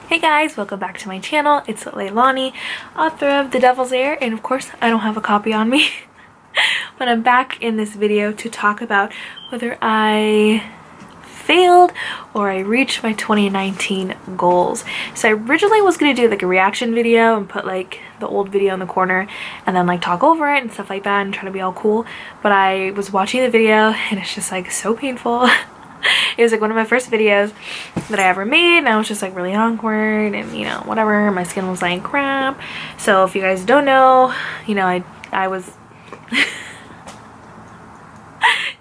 Hey guys, welcome back to my channel. It's Leilani, author of The Devil's Heir, and of course I don't have a copy on me. But I'm back in this video to talk about whether I failed or I reached my 2019 goals. So I originally was going to do like a reaction video and put like the old video in the corner and then like talk over it and stuff like that and try to be all cool. But I was watching the video and it's just like so painful. It was like one of my first videos that I ever made and I was just like really awkward and you know whatever, my skin was like crap. So if you guys don't know, you know, I was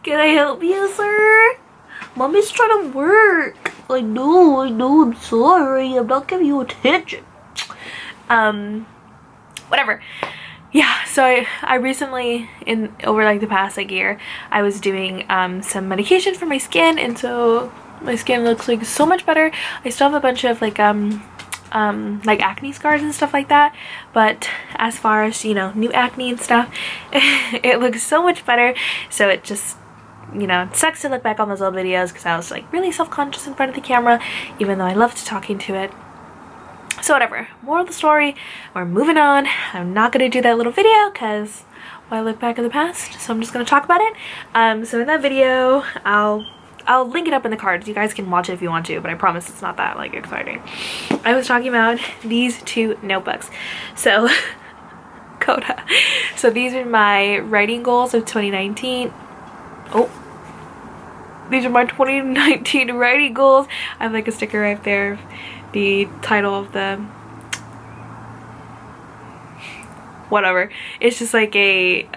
can I help you, sir? Mommy's trying to work. I know, I'm sorry, I'm not giving you attention. Whatever. Yeah, so I recently, over like the past like year, I was doing some medication for my skin, and so my skin looks like so much better. I still have a bunch of like acne scars and stuff like that, but as far as, you know, new acne and stuff, it looks so much better. So it just, you know, it sucks to look back on those old videos because I was like really self-conscious in front of the camera, even though I loved talking to it. So whatever, moral of the story, we're moving on. I'm not going to do that little video because why look back in the past, so I'm just going to talk about it. So in that video, I'll link it up in the cards. You guys can watch it if you want to, but I promise it's not that like exciting. I was talking about these two notebooks. So Coda. So these are my writing goals of 2019. Oh, these are my 2019 writing goals. I have like a sticker right there, the title of the whatever. It's just like a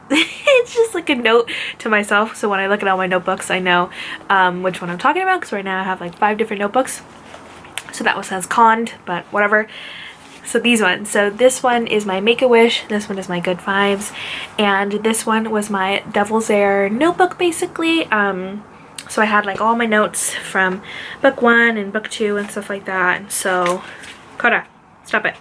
it's just like a note to myself, so when I look at all my notebooks I know which one I'm talking about, because right now I have like 5 different notebooks. So that one says conned, but whatever. So these ones, so this one is my Make-A-Wish, this one is my Good Vibes, and this one was my Devil's Heir notebook basically. So I had like all my notes from book 1 and book 2 and stuff like that. And so Coda, stop it.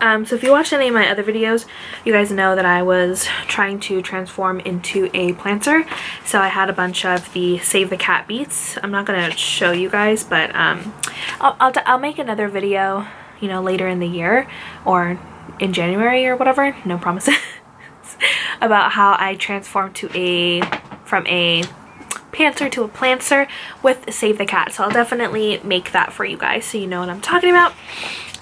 So if you watched any of my other videos, you guys know that I was trying to transform into a planter. So I had a bunch of the Save the Cat beats. I'm not gonna show you guys, but I'll make another video, you know, later in the year or in January or whatever. No promises. About how I transformed from a pantser to a planter with Save the Cat. So I'll definitely make that for you guys so you know what I'm talking about.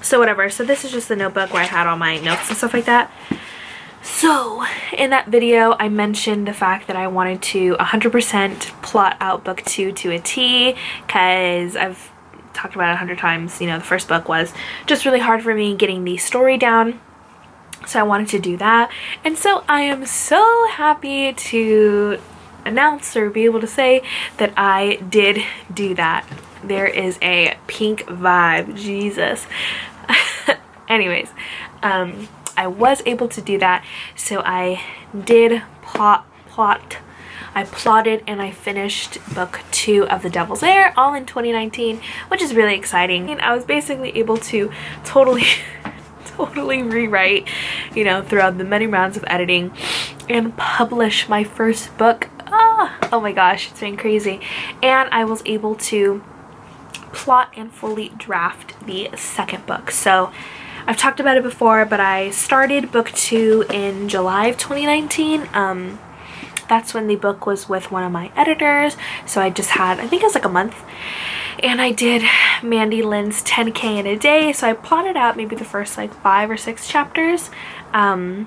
So whatever, so this is just the notebook where I had all my notes and stuff like that. So in that video I mentioned the fact that I wanted to 100% plot out book 2 to a T, because I've talked about it 100 times, you know, the first book was just really hard for me getting the story down. So I wanted to do that, and so I am so happy to announce or be able to say that I did do that. There is a pink vibe, Jesus. Anyways, I was able to do that, so I did I plotted and I finished book 2 of The Devil's Heir all in 2019, which is really exciting. And I was basically able to totally rewrite, you know, throughout the many rounds of editing and publish my first book. Oh my gosh, it's been crazy. And I was able to plot and fully draft the second book. So I've talked about it before, but I started book 2 in July of 2019. That's when the book was with one of my editors, so I just had, I think it was like a month, and I did Mandy Lynn's 10K in a day. So I plotted out maybe the first like 5 or 6 chapters, and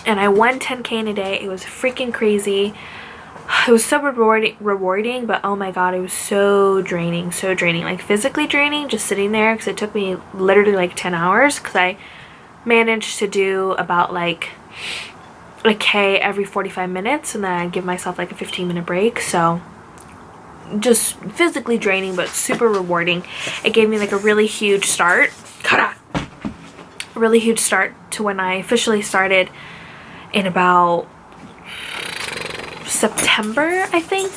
I won 10K in a day. It was freaking crazy. It was so rewarding, but oh my god, it was so draining, like physically draining, just sitting there, because it took me literally like 10 hours, because I managed to do about like a K every 45 minutes, and then I'd give myself like a 15-minute break. So just physically draining, but super rewarding. It gave me like a really huge start, to when I officially started in about September, I think.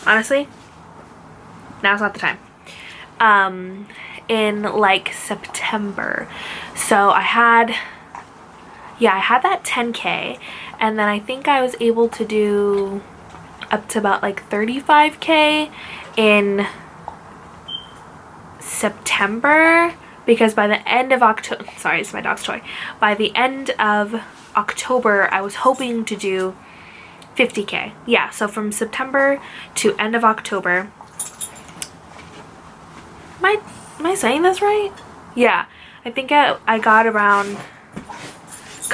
Honestly, now's not the time. In like September. So I had that 10K, and then I think I was able to do up to about like 35K in September, because by the end of October, sorry, it's my dog's toy. By the end of October, I was hoping to do 50K. Yeah, so from September to end of October. Am I saying this right? Yeah, I think I got around,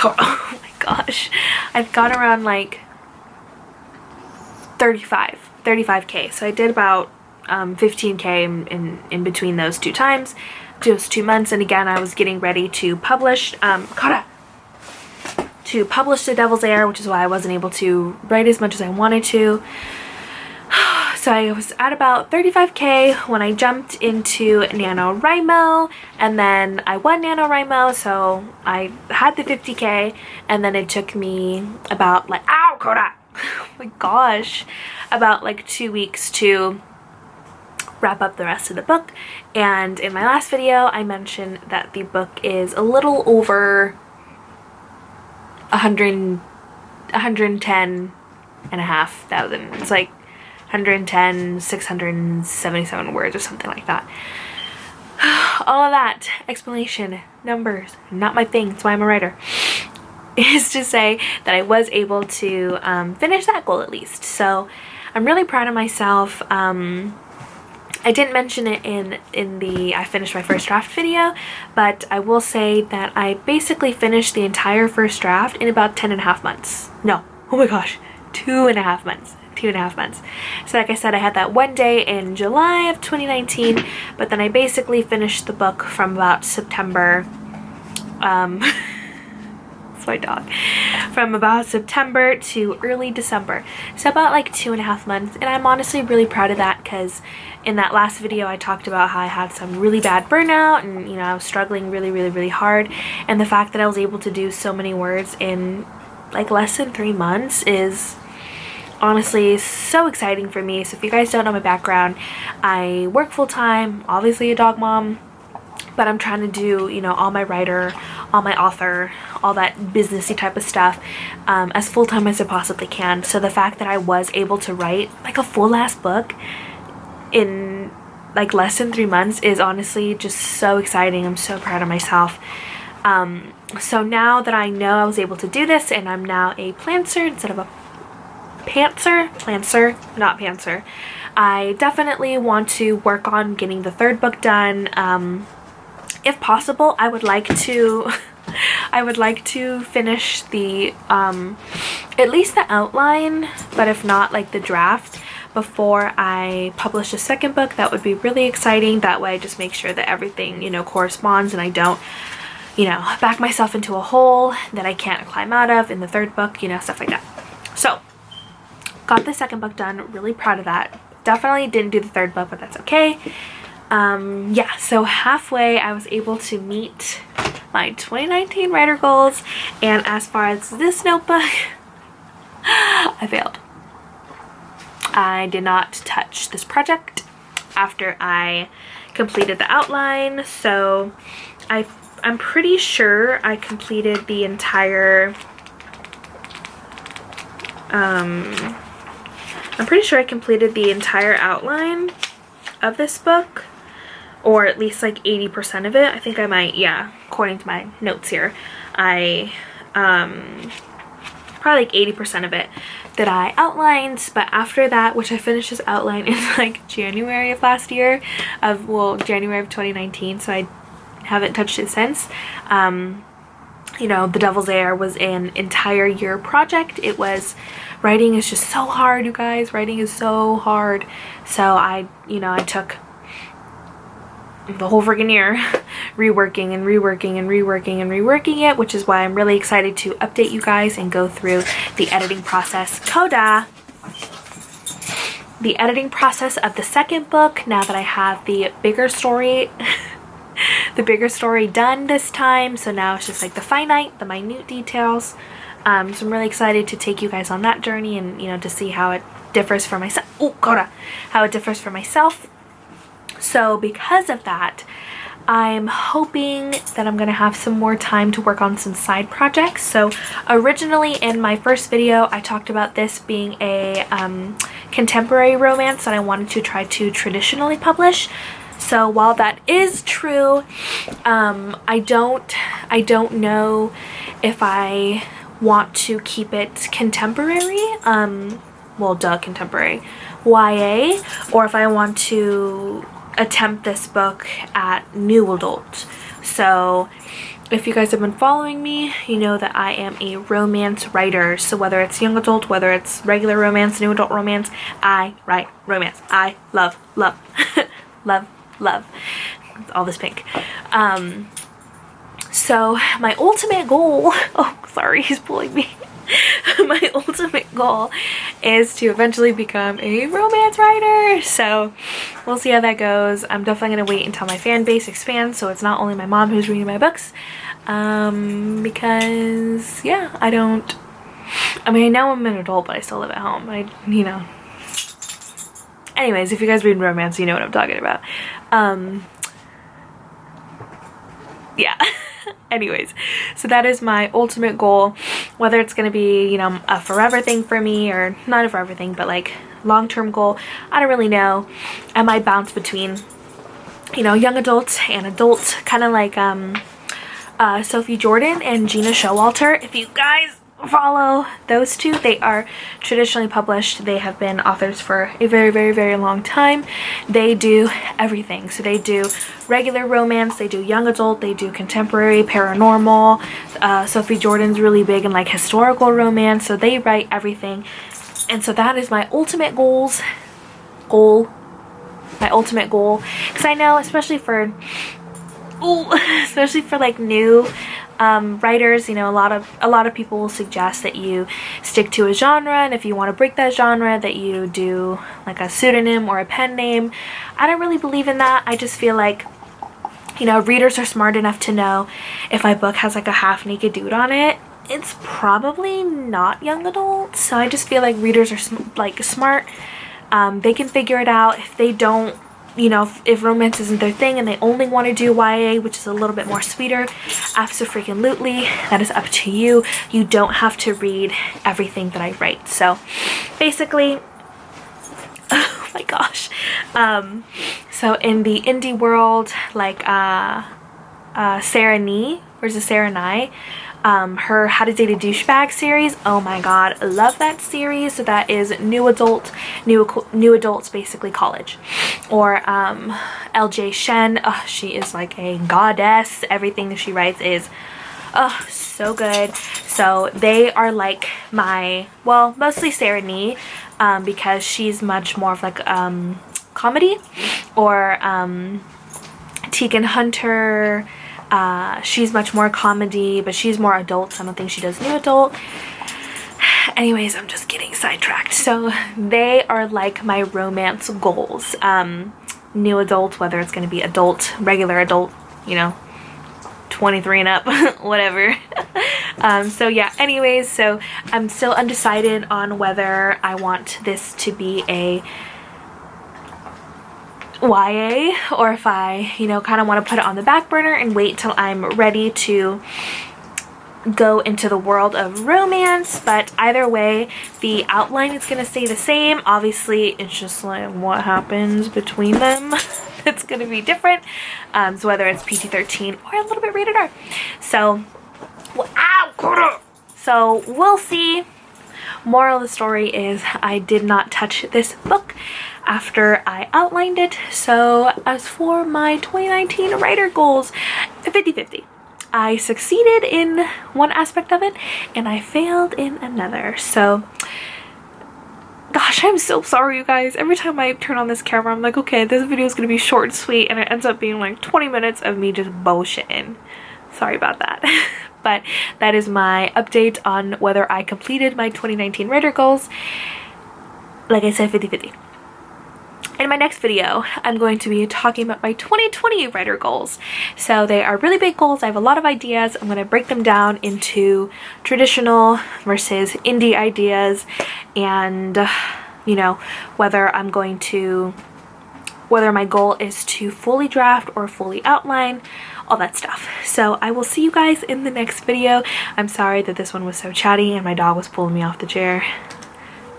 oh my gosh, I've got around like 35K. So I did about 15K in between those two times, those 2 months. And again, I was getting ready to publish The Devil's Heir, which is why I wasn't able to write as much as I wanted to. So I was at about 35K when I jumped into NaNoWriMo, and then I won NaNoWriMo, so I had the 50K, and then it took me about like, ow, Coda! Oh my gosh, about like 2 weeks to wrap up the rest of the book. And in my last video, I mentioned that the book is a little over 110 and a half thousand. It's like 110,677 words or something like that. All of that explanation, numbers, not my thing, that's why I'm a writer, is to say that I was able to finish that goal at least. So I'm really proud of myself. I didn't mention it in the I finished my first draft video, but I will say that I basically finished the entire first draft in about 10.5 months. No, oh my gosh, 2.5 months. 2.5 months. So like I said, I had that one day in July of 2019, but then I basically finished the book from about September, it's my dog, from about September to early December. So about like 2.5 months, and I'm honestly really proud of that, because in that last video I talked about how I had some really bad burnout, and you know, I was struggling really hard, and the fact that I was able to do so many words in like less than 3 months is honestly so exciting for me. So if you guys don't know my background, I work full-time, obviously a dog mom, but I'm trying to do, you know, all my writer, all my author, all that businessy type of stuff as full-time as I possibly can. So the fact that I was able to write like a full-ass book in like less than 3 months is honestly just so exciting. I'm so proud of myself. So now that I know I was able to do this, and I'm now a plantser instead of a plancer, not pantser, I definitely want to work on getting the third book done. If possible, I would like to finish the at least the outline, but if not, like the draft, before I publish a second book. That would be really exciting. That way I just make sure that everything, you know, corresponds, and I don't, you know, back myself into a hole that I can't climb out of in the third book, you know, stuff like that. So got the second book done, really proud of that. Definitely didn't do the third book, but that's okay. Yeah, so halfway I was able to meet my 2019 writer goals, and as far as this notebook, I failed. I did not touch this project after I completed the outline, so I'm pretty sure I completed the entire outline of this book, or at least like 80% of it. I think I might, yeah, according to my notes here, I probably like 80% of it that I outlined. But after that, which I finished this outline in like January of last year, January of 2019, so I haven't touched it since. You know, The Devil's Heir was an entire year project. It was, writing is just so hard, you guys. Writing is so hard. So I took the whole freaking year reworking it, which is why I'm really excited to update you guys and go through the editing process. Coda! The editing process of the second book, now that I have the bigger story done this time. So now it's just like the minute details. So I'm really excited to take you guys on that journey, and you know, to see how it differs for myself. Oh, Coda! How it differs for myself. So because of that, I'm hoping that I'm gonna have some more time to work on some side projects. So originally in my first video, I talked about this being a contemporary romance that I wanted to try to traditionally publish. So while that is true, I don't know if I want to keep it contemporary, well, contemporary, YA, or if I want to attempt this book at new adult. So if you guys have been following me, you know that I am a romance writer. So whether it's young adult, whether it's regular romance, new adult romance, I write romance. I love love love all this pink. So my ultimate goal, oh sorry, he's pulling me. My ultimate goal is to eventually become a romance writer. So we'll see how that goes. I'm definitely gonna wait until my fan base expands, so it's not only my mom who's reading my books, because yeah, I mean, I know I'm an adult, but I still live at home. You know, anyways, if you guys read romance, you know what I'm talking about. Yeah. Anyways, so that is my ultimate goal. Whether it's going to be, you know, a forever thing for me, or not a forever thing, but like long-term goal, I don't really know. I might bounce between, you know, young adults and adults, kind of like Sophie Jordan and Gina Showalter. If you guys follow those two, they are traditionally published. They have been authors for a very long time. They do everything. So they do regular romance, they do young adult, they do contemporary, paranormal. Sophie Jordan's really big in like historical romance, so they write everything. And so that is my ultimate goal, because I know, especially for like new writers, you know, a lot of people will suggest that you stick to a genre, and if you want to break that genre, that you do like a pseudonym or a pen name. I don't really believe in that. I just feel like, you know, readers are smart enough to know if my book has like a half-naked dude on it, it's probably not young adult. So I just feel like readers are smart. They can figure it out. If they don't, you know, if romance isn't their thing and they only want to do YA, which is a little bit more sweeter, abso-freaking-lutely, that is up to you. You don't have to read everything that I write. So basically, oh my gosh. So in the indie world, like Sarah Nee, versus Sarah Nye, her How to Date a Douchebag series, oh my god, I love that series. So that is new adults, basically college. Or LJ Shen, she is like a goddess. Everything that she writes is so good. So they are like my, well, mostly Sarah Nee, because she's much more of like comedy. Or Tegan Hunter, she's much more comedy, but she's more adult, so I don't think she does new adult. Anyways, I'm just getting sidetracked. So they are like my romance goals. New adult, whether it's going to be adult, regular adult, you know, 23 and up, whatever. So yeah, anyways, so I'm still undecided on whether I want this to be a YA, or if I, you know, kind of want to put it on the back burner and wait till I'm ready to go into the world of romance. But either way, the outline is going to stay the same. Obviously, it's just like what happens between them it's going to be different. So whether it's PG-13 or a little bit rated R. So, so we'll see. Moral of the story is I did not touch this book after I outlined it. So as for my 2019 writer goals, 50-50. I succeeded in one aspect of it and I failed in another. So gosh, I'm so sorry, you guys. Every time I turn on this camera, I'm like, okay, this video is gonna be short and sweet, and it ends up being like 20 minutes of me just bullshitting. Sorry about that. But that is my update on whether I completed my 2019 writer goals. Like I said, 50-50. In my next video, I'm going to be talking about my 2020 writer goals. So they are really big goals. I have a lot of ideas. I'm going to break them down into traditional versus indie ideas, and you know, whether whether my goal is to fully draft or fully outline, all that stuff. So I will see you guys in the next video. I'm sorry that this one was so chatty and my dog was pulling me off the chair.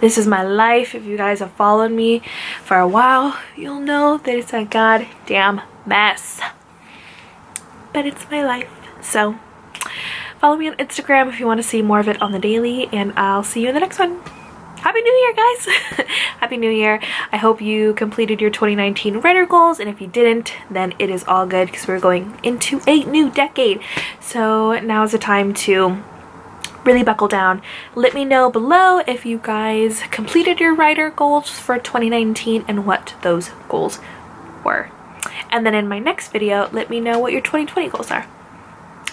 This is my life. If you guys have followed me for a while, you'll know that it's a goddamn mess. But it's my life. So follow me on Instagram if you want to see more of it on the daily, and I'll see you in the next one. Happy New Year, guys! Happy New Year. I hope you completed your 2019 writer goals, and if you didn't, then it is all good because we're going into a new decade. So now is the time to really buckle down. Let me know below if you guys completed your writer goals for 2019 and what those goals were. And then in my next video, let me know what your 2020 goals are.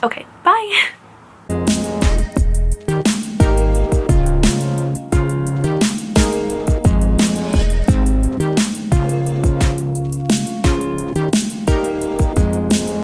Okay, bye!